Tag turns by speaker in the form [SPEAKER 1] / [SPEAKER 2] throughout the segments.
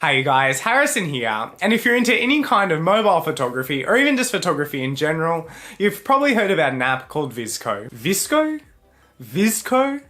[SPEAKER 1] Hey guys, Harrison here, and if you're into any kind of mobile photography or even just photography in general, you've probably heard about an app called VSCO. VSCO? VSCO?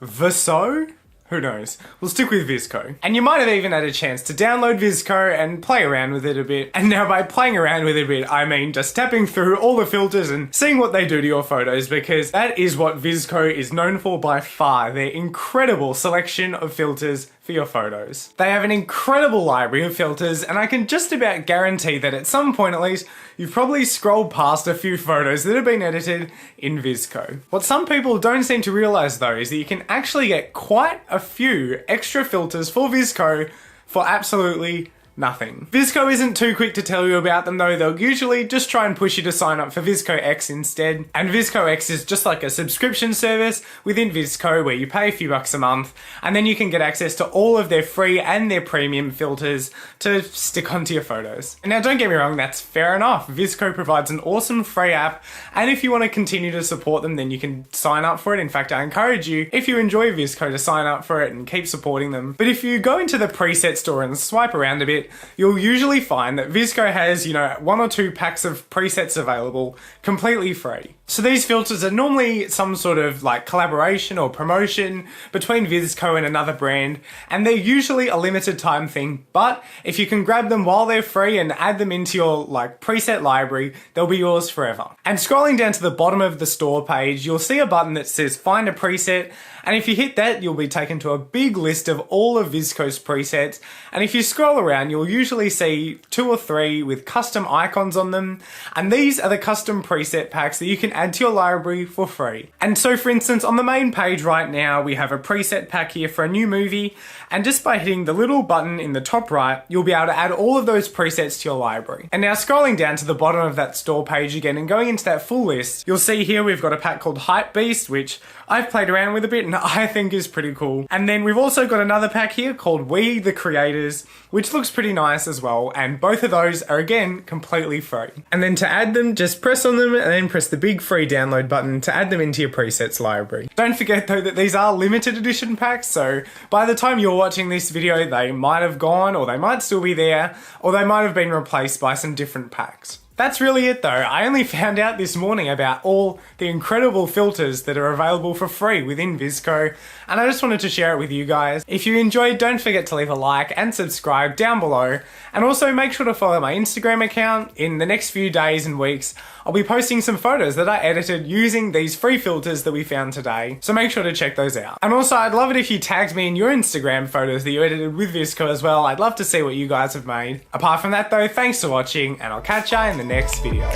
[SPEAKER 1] VSCO? Who knows? We'll stick with VSCO. And you might have even had a chance to download VSCO and play around with it a bit. And now by playing around with it a bit, I mean just tapping through all the filters and seeing what they do to your photos, because that is what VSCO is known for by far, their incredible selection of filters for your photos. They have an incredible library of filters, and I can just about guarantee that at some point at least, you've probably scrolled past a few photos that have been edited in VSCO. What some people don't seem to realize though is that you can actually get quite a few extra filters for VSCO for absolutely nothing. VSCO isn't too quick to tell you about them though. They'll usually just try and push you to sign up for VSCO X instead. And VSCO X is just like a subscription service within VSCO where you pay a few bucks a month and then you can get access to all of their free and their premium filters to stick onto your photos. And now don't get me wrong, that's fair enough. VSCO provides an awesome free app, and if you want to continue to support them then you can sign up for it. In fact, I encourage you, if you enjoy VSCO, to sign up for it and keep supporting them. But if you go into the preset store and swipe around a bit, you'll usually find that VSCO has, one or two packs of presets available completely free. So these filters are normally some sort of like collaboration or promotion between VSCO and another brand, and they're usually a limited time thing, but if you can grab them while they're free and add them into your preset library, they'll be yours forever. And scrolling down to the bottom of the store page, you'll see a button that says find a preset, and if you hit that, you'll be taken to a big list of all of VSCO's presets, and if you scroll around, you'll usually see 2 or 3 with custom icons on them, and these are the custom preset packs that you can add to your library for free. And so for instance, on the main page right now, we have a preset pack here for a new movie, and just by hitting the little button in the top right, you'll be able to add all of those presets to your library. And now scrolling down to the bottom of that store page again and going into that full list, you'll see here we've got a pack called Hypebeast, which I've played around with a bit and I think is pretty cool. And then we've also got another pack here called We The Creators, which looks pretty nice as well, and both of those are again completely free. And then to add them, just press on them and then press the big free download button to add them into your presets library. Don't forget though that these are limited edition packs, so by the time you're watching this video they might have gone, or they might still be there, or they might have been replaced by some different packs. That's really it though. I only found out this morning about all the incredible filters that are available for free within VSCO, and I just wanted to share it with you guys. If you enjoyed, don't forget to leave a like and subscribe down below, and also make sure to follow my Instagram account. In the next few days and weeks, I'll be posting some photos that I edited using these free filters that we found today, so make sure to check those out. And also, I'd love it if you tagged me in your Instagram photos that you edited with VSCO as well. I'd love to see what you guys have made. Apart from that though, thanks for watching, and I'll catch ya in the next video.